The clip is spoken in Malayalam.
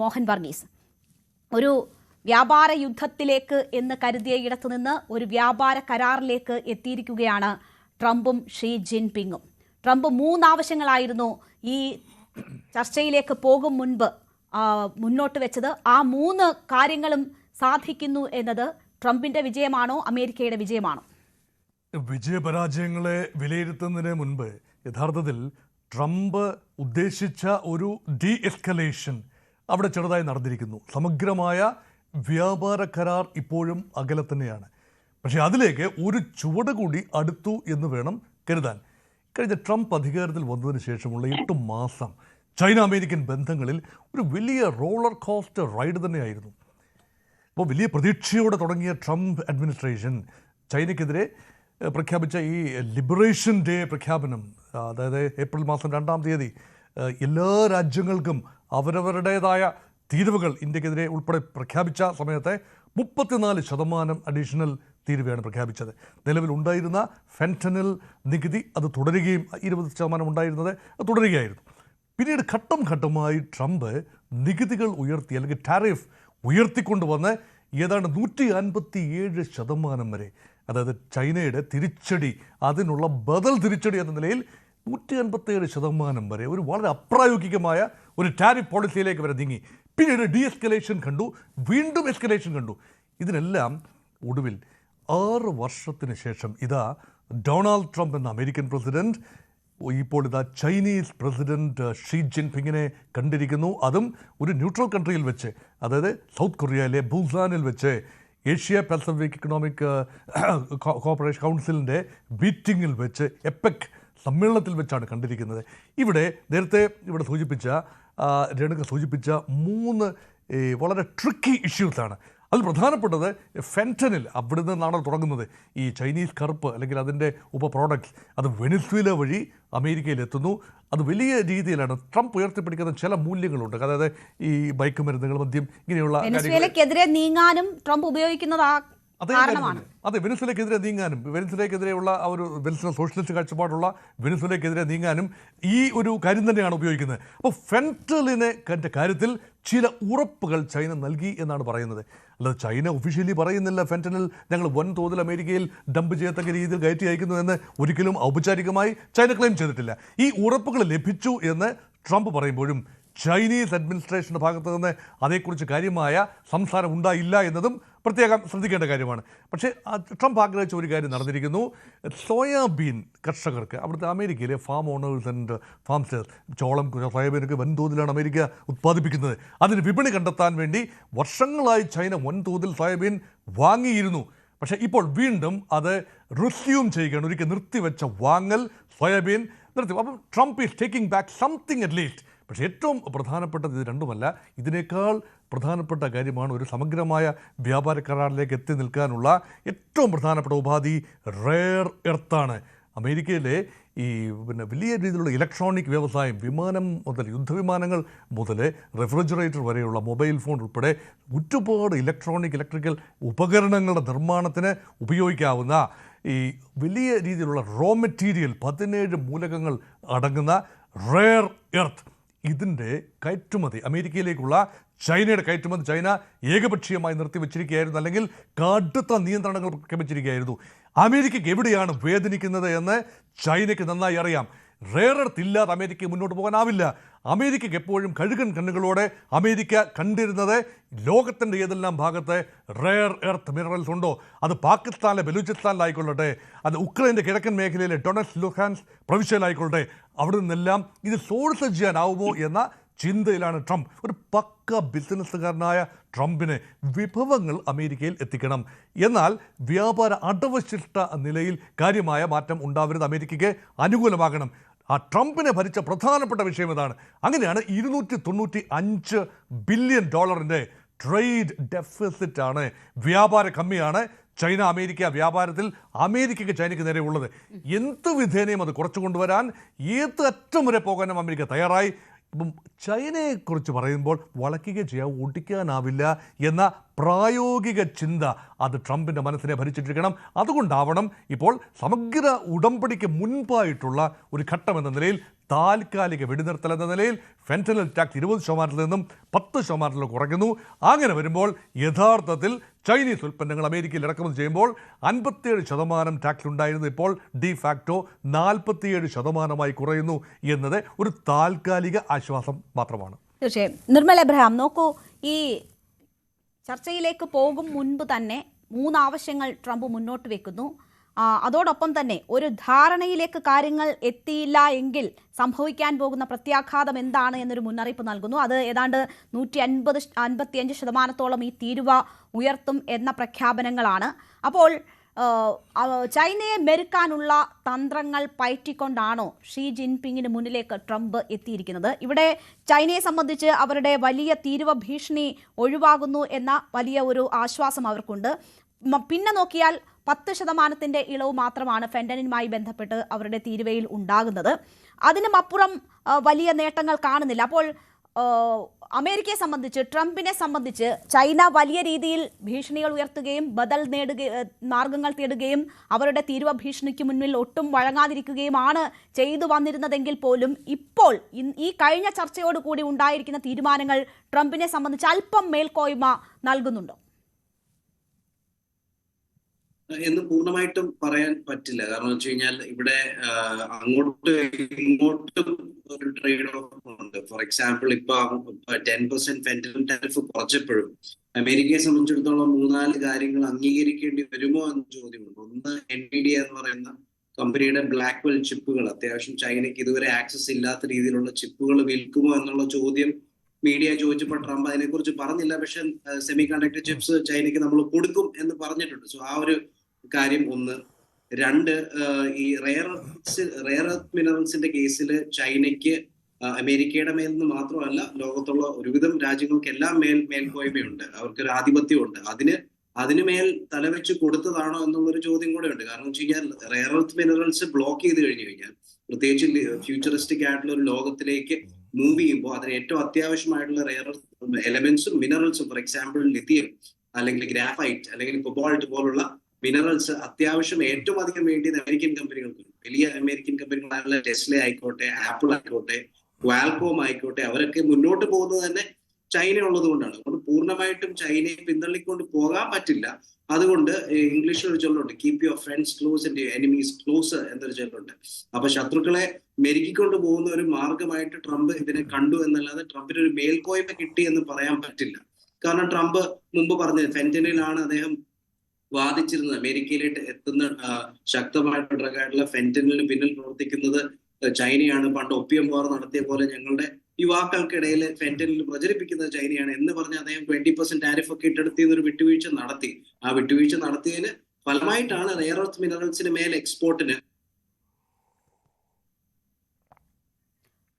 മോഹൻ വർഗീസ്. ഒരു വ്യാപാര യുദ്ധത്തിലേക്ക് എന്ന് കരുതിയ ഇടത്തു നിന്ന് ഒരു വ്യാപാര കരാറിലേക്ക് എത്തിയിരിക്കുകയാണ് ട്രംപും ഷീ ജിൻപിങ്ങും. ട്രംപ് 3 ആവശ്യങ്ങളായിരുന്നു ഈ ചർച്ചയിലേക്ക് പോകും മുൻപ് മുന്നോട്ട് വെച്ചത്. ആ 3 കാര്യങ്ങളും സാധിക്കുന്നു എന്നത് ട്രംപിന്റെ വിജയമാണോ അമേരിക്കയുടെ വിജയമാണോ? വിജയപരാജയങ്ങളെ വിലയിരുത്തുന്നതിന് മുൻപ് യഥാർത്ഥത്തിൽ ട്രംപ് ഉദ്ദേശിച്ച ഒരു ഡി എസ്കലേഷൻ അവിടെ ചെറുതായി നടന്നിരിക്കുന്നു. സമഗ്രമായ വ്യാപാര കരാർ ഇപ്പോഴും അകലെ തന്നെയാണ്. പക്ഷേ അതിലേക്ക് ഒരു ചുവട് കൂടി അടുത്തു എന്ന് വേണം കരുതാൻ. കഴിഞ്ഞ ട്രംപ് അധികാരത്തിൽ വന്നതിന് ശേഷമുള്ള 8 മാസം ചൈന അമേരിക്കൻ ബന്ധങ്ങളിൽ ഒരു വലിയ റോളർ കോസ്റ്റർ റൈഡ് തന്നെയായിരുന്നു. അപ്പോൾ വലിയ പ്രതീക്ഷയോടെ തുടങ്ങിയ ട്രംപ് അഡ്മിനിസ്ട്രേഷൻ ചൈനയ്ക്കെതിരെ പ്രഖ്യാപിച്ച ഈ ലിബറേഷൻ ഡേ പ്രഖ്യാപനം, അതായത് ഏപ്രിൽ മാസം 2-ാം തീയതി എല്ലാ രാജ്യങ്ങൾക്കും അവരവരുടേതായ തീരുവകൾ ഇന്ത്യക്കെതിരെ ഉൾപ്പെടെ പ്രഖ്യാപിച്ച സമയത്തെ 34% അഡീഷണൽ തീരുവയാണ് പ്രഖ്യാപിച്ചത്. നിലവിലുണ്ടായിരുന്ന ഫെൻറ്റനിൽ നികുതി അത് തുടരുകയും 20% ഉണ്ടായിരുന്നത് അത് തുടരുകയായിരുന്നു. പിന്നീട് ഘട്ടം ഘട്ടമായി ട്രംപ് നികുതികൾ ഉയർത്തി, അല്ലെങ്കിൽ ടാരിഫ് ഉയർത്തിക്കൊണ്ടുവന്ന് ഏതാണ്ട് 157% വരെ, അതായത് ചൈനയുടെ തിരിച്ചടി, അതിനുള്ള ബദൽ തിരിച്ചടി എന്ന നിലയിൽ 157% വരെ ഒരു വളരെ അപ്രായോഗികമായ ഒരു ടാരിഫ് പോളിസിയിലേക്ക് വരെ നീങ്ങി. പിന്നീട് ഡി എസ്കലേഷൻ കണ്ടു, വീണ്ടും എസ്കലേഷൻ കണ്ടു. ഇതിനെല്ലാം ഒടുവിൽ 6 വർഷത്തിന് ശേഷം ഇതാ ഡൊണാൾഡ് ട്രംപ് എന്ന അമേരിക്കൻ പ്രസിഡന്റ് ഇപ്പോൾ ഇതാ ചൈനീസ് പ്രസിഡന്റ് ഷീ ജിൻപിങ്ങിനെ കണ്ടിരിക്കുന്നു. അതും ഒരു ന്യൂട്രൽ കൺട്രിയിൽ വെച്ച്, അതായത് സൗത്ത് കൊറിയയിലെ ബുസാനിൽ വെച്ച് ഏഷ്യ പസഫിക് ഇക്കണോമിക് കോർപ്പറേഷൻ കൗൺസിലിൻ്റെ മീറ്റിങ്ങിൽ വെച്ച്, എപെക് സമ്മേളനത്തിൽ വെച്ചാണ് കണ്ടിരിക്കുന്നത്. ഇവിടെ നേരത്തെ രേണുക സൂചിപ്പിച്ച 3 വളരെ ട്രിക്കി ഇഷ്യൂസാണ്. അതിൽ പ്രധാനപ്പെട്ടത് ഫെൻറ്റനിൽ. അവിടെ നിന്നാണ് തുടങ്ങുന്നത്. ഈ ചൈനീസ് കറുപ്പ് അല്ലെങ്കിൽ അതിൻ്റെ പ്രോഡക്ട്സ് അത് വെനിസ്വേല വഴി അമേരിക്കയിലെത്തുന്നു. അത് വലിയ രീതിയിലാണ് ട്രംപ് ഉയർത്തിപ്പിടിക്കുന്ന ചില മൂല്യങ്ങളുണ്ട്. അതായത് ഈ മയക്കുമരുന്നുകൾ, മദ്യം, ഇങ്ങനെയുള്ള വെനിസ്വേലയ്ക്കെതിരെ നീങ്ങാനും ട്രംപ് ഉപയോഗിക്കുന്നത് അതെ, വെനിസ്വേലയ്ക്കെതിരെ നീങ്ങാനും, വെനിസ്വേലയ്ക്കെതിരെയുള്ള ആ ഒരു വെനിസ്വേല സോഷ്യലിസ്റ്റ് കാഴ്ചപ്പാടുള്ള വെനിസ്വേലയ്ക്കെതിരെ നീങ്ങാനും ഈ ഒരു കാര്യം തന്നെയാണ് ഉപയോഗിക്കുന്നത്. അപ്പോൾ ഫെൻറ്റലിനെ കാര്യത്തിൽ ചില ഉറപ്പുകൾ ചൈന നൽകി എന്നാണ് പറയുന്നത്. അല്ലാതെ ചൈന ഒഫീഷ്യലി പറയുന്നില്ല ഫെൻറ്റനിൽ ഞങ്ങൾ വൻതോതിൽ അമേരിക്കയിൽ ഡംപ് ചെയ്യത്തക്ക രീതിയിൽ കയറ്റി അയക്കുന്നു എന്ന് ഒരിക്കലും ഔപചാരികമായി ചൈന ക്ലെയിം ചെയ്തിട്ടില്ല. ഈ ഉറപ്പുകൾ ലഭിച്ചു എന്ന് ട്രംപ് പറയുമ്പോഴും ചൈനീസ് അഡ്മിനിസ്ട്രേഷൻ്റെ ഭാഗത്തു നിന്ന് അതേക്കുറിച്ച് കാര്യമായ സംസാരം ഉണ്ടായില്ല എന്നതും പ്രത്യേകം ശ്രദ്ധിക്കേണ്ട കാര്യമാണ്. പക്ഷേ ട്രംപ് ആഗ്രഹിച്ച ഒരു കാര്യം നടന്നിരിക്കുന്നു. സോയാബീൻ കർഷകർക്ക്, അവിടുത്തെ അമേരിക്കയിലെ ഫാം ഓണേഴ്സ് ആൻഡ് ഫാം സ്റ്റേഴ്സ്, ചോളം, സോയാബീനൊക്കെ വൻതോതിലാണ് അമേരിക്ക ഉത്പാദിപ്പിക്കുന്നത്. അതിന് വിപണി കണ്ടെത്താൻ വേണ്ടി വർഷങ്ങളായി ചൈന വൻതോതിൽ സോയാബീൻ വാങ്ങിയിരുന്നു. പക്ഷേ ഇപ്പോൾ വീണ്ടും അത് റിസ്യൂം ചെയ്യുകയാണ്. ഒരിക്കൽ നിർത്തിവെച്ച വാങ്ങൽ സോയാബീൻ നിർത്തി. അപ്പം Trump is taking back something at least. പക്ഷേ ഏറ്റവും പ്രധാനപ്പെട്ടത് ഇത് രണ്ടുമല്ല. ഇതിനേക്കാൾ പ്രധാനപ്പെട്ട കാര്യമാണ് ഒരു സമഗ്രമായ വ്യാപാര കരാറിലേക്ക് എത്തി നിൽക്കാനുള്ള ഏറ്റവും പ്രധാനപ്പെട്ട ഉപാധി റെയർ എർത്താണ്. അമേരിക്കയിലെ ഈ വലിയ രീതിയിലുള്ള ഇലക്ട്രോണിക് വ്യവസായം, വിമാനം മുതൽ, യുദ്ധവിമാനങ്ങൾ മുതൽ റെഫ്രിജറേറ്റർ വരെയുള്ള മൊബൈൽ ഫോൺ ഉൾപ്പെടെ ഒരുപാട് ഇലക്ട്രിക്കൽ ഉപകരണങ്ങളുടെ നിർമ്മാണത്തിന് ഉപയോഗിക്കാവുന്ന ഈ വലിയ രീതിയിലുള്ള റോ മെറ്റീരിയൽ 17 മൂലകങ്ങൾ അടങ്ങുന്ന റെയർ എർത്ത്, ഇതിൻ്റെ കയറ്റുമതി, അമേരിക്കയിലേക്കുള്ള ചൈനയുടെ കയറ്റുമതി ചൈന ഏകപക്ഷീയമായി നിർത്തിവെച്ചിരിക്കുകയായിരുന്നു, അല്ലെങ്കിൽ കടുത്ത നിയന്ത്രണങ്ങൾ പ്രഖ്യാപിച്ചിരിക്കുകയായിരുന്നു. അമേരിക്കയ്ക്ക് എവിടെയാണ് വേദനിക്കുന്നത് എന്ന് ചൈനയ്ക്ക് നന്നായി അറിയാം. റെയർ എർത്ത് ഇല്ലാതെ അമേരിക്ക മുന്നോട്ട് പോകാനാവില്ല. അമേരിക്കയ്ക്ക് എപ്പോഴും കഴുകൻ കണ്ണുകളോടെ അമേരിക്ക കണ്ടിരുന്നത് ലോകത്തിൻ്റെ ഏതെല്ലാം ഭാഗത്ത് റെയർ എർത്ത് മിനറൽസ് ഉണ്ടോ, അത് പാകിസ്ഥാനിലെ ബലൂചിസ്ഥാനിലായിക്കൊള്ളട്ടെ, അത് ഉക്രൈൻ്റെ കിഴക്കൻ മേഖലയിലെ ഡൊണറ്റ്സ്ക് ലുഹാൻസ്ക് പ്രവിശ്യയിലായിക്കൊള്ളട്ടെ, അവിടെ നിന്നെല്ലാം ഇത് സോഴ്സ് ചെയ്യാനാവുമോ എന്ന ചിന്തയിലാണ് ട്രംപ്. ഒരു പക്ക ബിസിനസ്സുകാരനായ ട്രംപിന് വിഭവങ്ങൾ അമേരിക്കയിൽ എത്തിക്കണം. എന്നാൽ വ്യാപാര അടവശിഷ്ട നിലയിൽ കാര്യമായ മാറ്റം ഉണ്ടാവരുത്, അമേരിക്കയ്ക്ക് അനുകൂലമാകണം. ആ ട്രംപിനെ ഭരിച്ച പ്രധാനപ്പെട്ട വിഷയം ഇതാണ്. അങ്ങനെയാണ് $295 ബില്യൺ ട്രേഡ് ഡെഫിസിറ്റ് ആണ്, വ്യാപാര കമ്മിയാണ് ചൈന അമേരിക്ക വ്യാപാരത്തിൽ അമേരിക്കയ്ക്ക് ചൈനയ്ക്ക് നേരെ ഉള്ളത്. എന്ത് വിധേനയും അത് കുറച്ചു കൊണ്ടുവരാൻ ഏത് അറ്റം വരെ പോകാനും അമേരിക്ക തയ്യാറായി. ഇപ്പം ചൈനയെക്കുറിച്ച് പറയുമ്പോൾ വളയ്ക്കുക ചെയ്യാൻ ഒടിക്കാനാവില്ല എന്ന പ്രായോഗിക ചിന്ത അത് ട്രംപിൻ്റെ മനസ്സിനെ ഭരിച്ചിട്ടിരിക്കണം. അതുകൊണ്ടാവണം ഇപ്പോൾ സമഗ്ര ഉടമ്പടിക്ക് മുൻപായിട്ടുള്ള ഒരു ഘട്ടം എന്ന നിലയിൽ താൽക്കാലിക വെടിനിർത്തൽ എന്ന നിലയിൽ ഫെൻറ്റനിൽ ടാക്സ് 20% നിന്നും 10% കുറയ്ക്കുന്നു. അങ്ങനെ വരുമ്പോൾ യഥാർത്ഥത്തിൽ ചൈനീസ് ഉൽപ്പന്നങ്ങൾ അമേരിക്കയിൽ ഇറക്കുമതി ചെയ്യുമ്പോൾ 57% ടാക്സ് ഉണ്ടായിരുന്നു, ഇപ്പോൾ ഡിഫാക്ടോ 47% കുറയുന്നു എന്നത് ഒരു താൽക്കാലിക ആശ്വാസം മാത്രമാണ്. തീർച്ചയായും. നിർമ്മൽ എബ്രഹാം, നോക്കൂ, ഈ ചർച്ചയിലേക്ക് പോകും മുൻപ് തന്നെ 3 ആവശ്യങ്ങൾ ട്രംപ് മുന്നോട്ട് വെക്കുന്നു. അതോടൊപ്പം തന്നെ ഒരു ധാരണയിലേക്ക് കാര്യങ്ങൾ എത്തിയില്ല എങ്കിൽ സംഭവിക്കാൻ പോകുന്ന പ്രത്യാഘാതം എന്താണ് എന്നൊരു മുന്നറിയിപ്പ് നൽകുന്നു. അത് ഏതാണ്ട് 155% ഈ തീരുവ ഉയർത്തും എന്ന പ്രഖ്യാപനങ്ങളാണ്. അപ്പോൾ ചൈനയെ മെരുക്കാനുള്ള തന്ത്രങ്ങൾ പയറ്റിക്കൊണ്ടാണോ ഷീ ജിൻപിങ്ങിന് മുന്നിലേക്ക് ട്രംപ് എത്തിയിരിക്കുന്നത്? ഇവിടെ ചൈനയെ സംബന്ധിച്ച് അവരുടെ വലിയ തീരുവ ഭീഷണി ഒഴിവാകുന്നു എന്ന വലിയ ഒരു ആശ്വാസം അവർക്കുണ്ട്. പിന്നെ നോക്കിയാൽ 10% ഇളവ് മാത്രമാണ് ഫെന്റനിലുമായി ബന്ധപ്പെട്ട് അവരുടെ തീരുവയിൽ ഉണ്ടാകുന്നത്. അതിനുമപ്പുറം വലിയ നേട്ടങ്ങൾ കാണുന്നില്ല. അപ്പോൾ അമേരിക്കയെ സംബന്ധിച്ച്, ട്രംപിനെ സംബന്ധിച്ച് ചൈന വലിയ രീതിയിൽ ഭീഷണികൾ ഉയർത്തുകയും ബദൽ മാർഗങ്ങൾ തേടുകയും അവരുടെ തീരുവ ഭീഷണിക്ക് മുന്നിൽ ഒട്ടും വഴങ്ങാതിരിക്കുകയുമാണ് ചെയ്തു വന്നിരുന്നതെങ്കിൽ പോലും ഇപ്പോൾ ഈ കഴിഞ്ഞ ചർച്ചയോടുകൂടി ഉണ്ടായിരിക്കുന്ന തീരുമാനങ്ങൾ ട്രംപിനെ സംബന്ധിച്ച് അല്പം മേൽക്കോയ്മ നൽകുന്നുണ്ടോ എന്ന് പൂർണ്ണമായിട്ടും പറയാൻ പറ്റില്ല. കാരണം വെച്ച് കഴിഞ്ഞാൽ ഇവിടെ അങ്ങോട്ടും ഇങ്ങോട്ടും ഒരു ട്രേഡ് ഓഫ് ഉണ്ട്. ഫോർ എക്സാമ്പിൾ, ഇപ്പൊ 10% ഫെന്റനിൽ ടാരിഫ് കുറച്ചപ്പോഴും അമേരിക്കയെ സംബന്ധിച്ചിടത്തോളം 3-4 കാര്യങ്ങൾ അംഗീകരിക്കേണ്ടി വരുമോ എന്ന ചോദ്യമുണ്ട്. ഒന്ന്, NVIDIA എന്ന് പറയുന്ന കമ്പനിയുടെ ബ്ലാക്ക്വെൽ ചിപ്പുകൾ, അത്യാവശ്യം ചൈനയ്ക്ക് ഇതുവരെ ആക്സസ് ഇല്ലാത്ത രീതിയിലുള്ള ചിപ്പുകൾ വിൽക്കുമോ എന്നുള്ള ചോദ്യം മീഡിയ ചോദിച്ചപ്പോൾ ട്രംപ് അതിനെക്കുറിച്ച് പറഞ്ഞില്ല. പക്ഷെ സെമി കണ്ടക്ടർ ചിപ്സ് ചൈനയ്ക്ക് നമ്മൾ കൊടുക്കും എന്ന് പറഞ്ഞിട്ടുണ്ട്. സോ ആ ഒരു കാര്യം ഒന്ന്. 2, ഈ റെയർ എർത്ത് മിനറൽസിന്റെ കേസിൽ ചൈനയ്ക്ക് അമേരിക്കയുടെ മേൽ നിന്ന് മാത്രമല്ല ലോകത്തുള്ള ഒരുവിധം രാജ്യങ്ങൾക്കെല്ലാം മേൽക്കോയ്മയുണ്ട്, അവർക്കൊരു ആധിപത്യമുണ്ട്. അതിന് മേൽ തലവെച്ച് കൊടുത്തതാണോ എന്നുള്ളൊരു ചോദ്യം കൂടെ ഉണ്ട്. കാരണം വെച്ച് കഴിഞ്ഞാൽ റെയർ എർത്ത് മിനറൽസ് ബ്ലോക്ക് ചെയ്ത് കഴിഞ്ഞു കഴിഞ്ഞാൽ, പ്രത്യേകിച്ച് ഫ്യൂച്ചറിസ്റ്റിക് ആയിട്ടുള്ള ഒരു ലോകത്തിലേക്ക് മൂവ് ചെയ്യുമ്പോൾ അതിന് ഏറ്റവും അത്യാവശ്യമായിട്ടുള്ള റെയർ എലമെന്റ്സും മിനറൽസും, ഫോർ എക്സാമ്പിൾ ലിത്തിയം അല്ലെങ്കിൽ ഗ്രാഫൈറ്റ് അല്ലെങ്കിൽ കൊബാൾട്ട് പോലുള്ള മിനറൽസ് അത്യാവശ്യം ഏറ്റവും അധികം വേണ്ടിയത് അമേരിക്കൻ കമ്പനികൾക്ക്. വലിയ അമേരിക്കൻ കമ്പനികളായുള്ള ടെസ്ല ആയിക്കോട്ടെ, ആപ്പിൾ ആയിക്കോട്ടെ, ക്വാൽകോം ആയിക്കോട്ടെ, അവരൊക്കെ മുന്നോട്ട് പോകുന്നത് തന്നെ ചൈന ഉള്ളത് കൊണ്ടാണ്. അതുകൊണ്ട് പൂർണ്ണമായിട്ടും ചൈനയെ പിന്തള്ളിക്കൊണ്ട് പോകാൻ പറ്റില്ല. അതുകൊണ്ട് ഇംഗ്ലീഷിൽ ഒരു ചൊല്ലുണ്ട്, keep your friends close and your enemies close എന്നൊരു ചൊല്ലുണ്ട്. അപ്പൊ ശത്രുക്കളെ മെരുക്കിക്കൊണ്ട് പോകുന്ന ഒരു മാർഗമായിട്ട് ട്രംപ് ഇതിനെ കണ്ടു എന്നല്ലാതെ ട്രംപിന് ഒരു മേൽക്കോയ്മ കിട്ടി എന്ന് പറയാൻ പറ്റില്ല. കാരണം ട്രംപ് മുമ്പ് പറഞ്ഞത് ഫെന്റനിലാണ് അദ്ദേഹം വാദിച്ചിരുന്നത്. അമേരിക്കയിലേക്ക് എത്തുന്ന ശക്തമായിട്ടുള്ള ഡ്രഗായിട്ടുള്ള ഫെന്റനിലിന് പിന്നിൽ പ്രവർത്തിക്കുന്നത് ചൈനയാണ്. പണ്ട് ഒപ്പിയം വാർ നടത്തിയ പോലെ ഞങ്ങളുടെ യുവാക്കൾക്കിടയിൽ ഫെന്റനിൽ പ്രചരിപ്പിക്കുന്നത് ചൈനയാണ് എന്ന് പറഞ്ഞ് അദ്ദേഹം 20% ടാരിഫ് ഒക്കെ ഇട്ടെടുത്തിയെന്നൊരു വിട്ടുവീഴ്ച നടത്തി. ആ വിട്ടുവീഴ്ച നടത്തിയതിന് ഫലമായിട്ടാണ് റെയർ എർത്ത് മിനറൽസിന് മേൽ എക്സ്പോർട്ടിന്